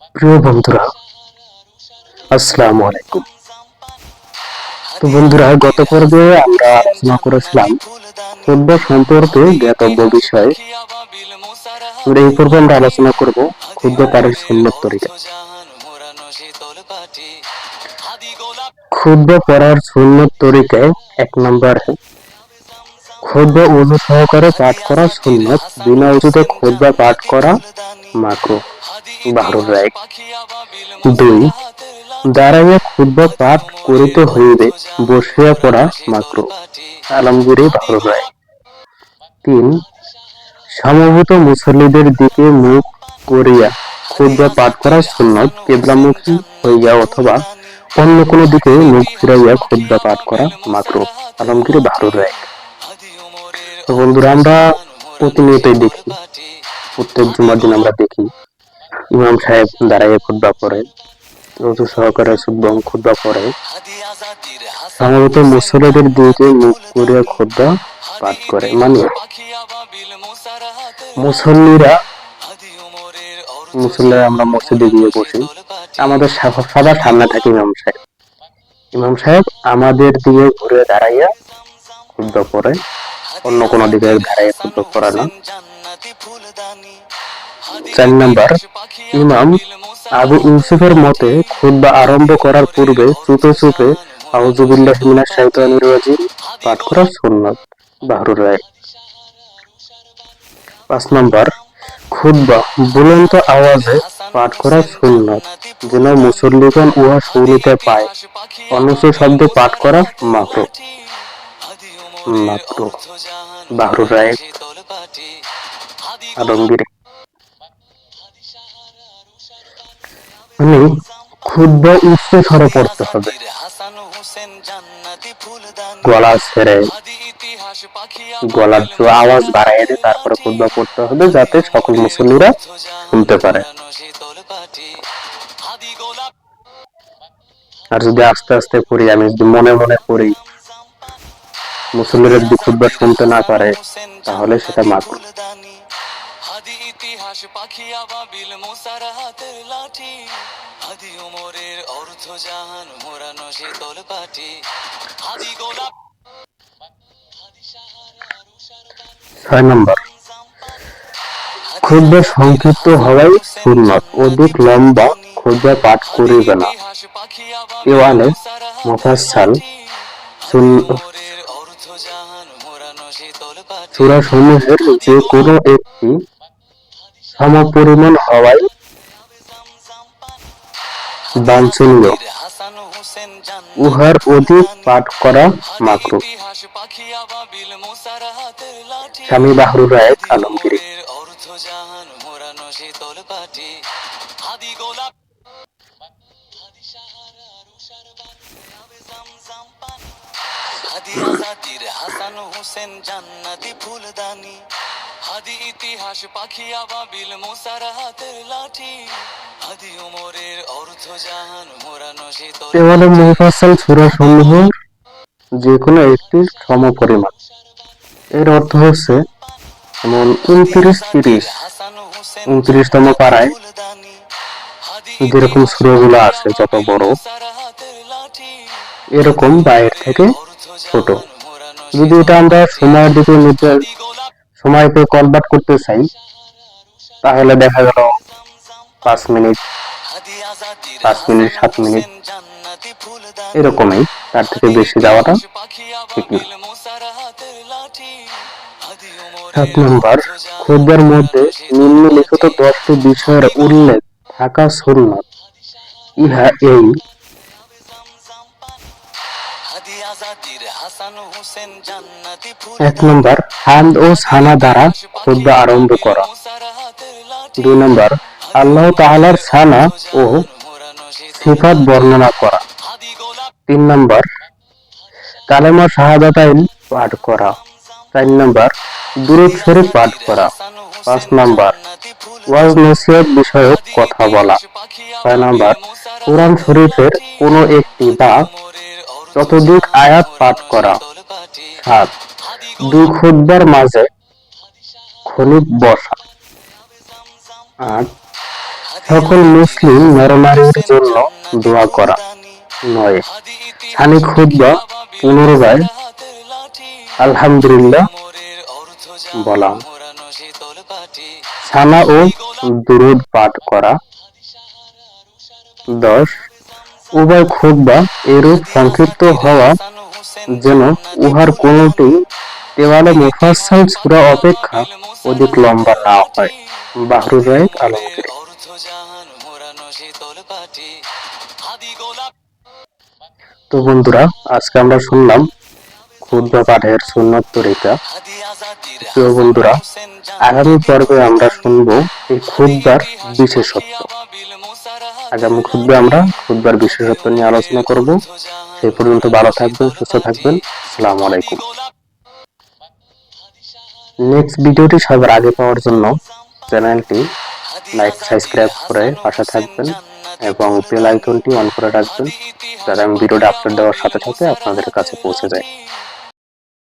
প্রিয় বন্ধুরা, আসসালামু আলাইকুম। তো বন্ধুরা, গত পর্বে আমরা আলোচনা করেছিলাম খুতবা সম্পর্কে জ্ঞাতব্য বিষয়। এই পর্বে আমরা আলোচনা করব খুতবা পাঠের সুন্নত তরিকা। খুতবা পড়ার সুন্নত তরিকায় ১ নম্বরে খুতবা ওযু সহকারে পাঠ করা সুন্নত, বিনা ওযুতে খুতবা পাঠ করা মাকরুহ। বাহরুর রায়। ২. দাঁড়াইয়া খুতবা পাঠ করিতে হইবে, বসিয়া পড়া মাকরুহ। আলমগীর বাহরুর রায়। ৩. সমবেত মুসল্লিদের দিকে মুখ করিয়া খুতবা পাঠ করা সুন্নত, কিবলামুখী হইয়া অথবা অন্য কোন দিকে মুখ ফিরাইয়া খুতবা পাঠ করা মাকরুহ। আলমগীর বাহরুর রায়। তো বন্ধুরা, আমরা প্রতিনিয়তই দেখি, প্রত্যেক জুমার দিন আমরা দেখি ইমাম সাহেব দাঁড়াইয়া খুতবা পড়ে, ওযু সহকারে খুতবা পড়ে, সমবেত মুসল্লিদের দিকে মুখ করিয়া খুতবা পাঠ করে। মানে মুসল্লিরা আমরা মসজিদে গিয়ে বসি, আমাদের সবার সামনে থাকে ইমাম সাহেব। ইমাম সাহেব আমাদের দিকে ঘুরে দাঁড়াইয়া খুতবা পড়ে, অন্য কোন দিকে দাঁড়াইয়া খুতবা পড়ে না। ৪ নাম্বার, ইমাম আবু ইউসুফের মতে খুতবা আরম্ভ করার পূর্বে চুপে চুপে আউযু বিল্লাহি মিনাশ শাইতানির রাজিম পাঠ করা সুন্নত। বাহরুর রায়। ৫ নাম্বার, খুতবা বুলন্দ আওয়াজে পাঠ করা সুন্নত, যেন মুসল্লিগণ উহা শুনিতে পায়। অনুচ্চ শব্দে পাঠ করা মাকরুহ। বাহরুর রায়। আলমগীর। মানে খুতবা উচ্চ স্বরে পড়তে হবে, গলা ছেড়ে, গলার আওয়াজ বাড়াইয়া দিয়ে তারপরে খুতবা পড়তে হবে, যাতে সকল মুসল্লিরা শুনতে পারে। আর যদি আস্তে আস্তে পড়ি, আমি যদি মনে মনে পড়ি, মুসল্লিরা যদি খুতবা শুনতে না পারে, তাহলে সেটা মাকরুহ। ছয় নম্বর, খুতবা সংক্ষিপ্ত হওয়াই সুন্নত, অধিক লম্বা খুতবা পাঠ করিবে না। ইওয়ানে মুফাসসাল সূরাসমূহের যে কোনো একটি সমপরিমাণ হওয়াই বাঞ্ছনীয়, উহার অধিক পাঠ করা মাকরুহ। স্বামী বাহরুর রায়। আলমগীর। দেওয়ালে মুফাসসাল সূরাসমূহের যে কোনো একটি সমপরিমাণ, এর অর্থ হচ্ছে যেমন 29-30 তম পারায় যেরকম সূরাগুলো আছে যত বড়, এরকম বাইরের থেকে ছোট। যদি এটা আমরা সময়ের দিকে সময়কে কনভার্ট করতে চাই, তাহলে দেখা গেল 5 মিনিট, 7 মিনিট, এরকমই, তার থেকে বেশি যাওয়াটা ঠিক না। ৭ নম্বর, খুতবার মধ্যে নিম্নলিখিত 10টি বিষয়ের উল্লেখ থাকা সুন্নত। ইহা এই: ১ নম্বর, হামদ ও সানা দ্বারা খুতবা আরম্ভ করা। ২ নম্বর, আল্লাহ তাআলার সানা ও সিফাত বর্ণনা করা। ৩ নম্বর, কালেমা শাহাদাতাইন পাঠ করা। ৪ নম্বর, দুরূদ শরীফ পাঠ করা। ৫ নম্বর, ওয়াজ নসিহত বিষয়ক কথা বলা। ৬ নম্বর, কুরআন শরীফের কোনো একটি বা ততোধিক আয়াত পাঠ করা। ৭, দুই খুতবার মাঝে ক্ষণিক বসা। ৮, সকল মুসলিম নরনারীর জন্য দোয়া করা। 9 সানি খুতবা পুনর্বার আলহামদুলিল্লাহ বলা। সানা ও দুরূদ পাঠ করা। 10 উভয় খুতবা এরূপ সংক্ষিপ্ত হওয়া যেন উহার কোনটি দেওয়ালে মুফাসসাল সূরা অপেক্ষা অধিক লম্বা না হয়। বাহরুর রায়েক আলমগীর। তো বন্ধুরা, আজকে আমরা শুনলাম খুতবা পাঠের সুন্নত তরিকা। প্রিয় বন্ধুরা, আগামী পর্বে আমরা শুনবো এই খুতবার বিশেষত্ব। আগামী আমরা খুতবার বিশেষত্ব নিয়ে আলোচনা করব। সেই পর্যন্ত ভালো থাকবেন, সুস্থ থাকবেন। আসসালামু আলাইকুম। নেক্সট ভিডিওটি সবার আগে পাওয়ার জন্য চ্যানেলটি লাইক, সাবস্ক্রাইব করে পাশে থাকবেন এবং বেল আইকনটি অন করে রাখবেন, যাতে আমি ভিডিওটা আপলোড দেওয়ার সাথে সাথে আপনাদের কাছে পৌঁছে যায়।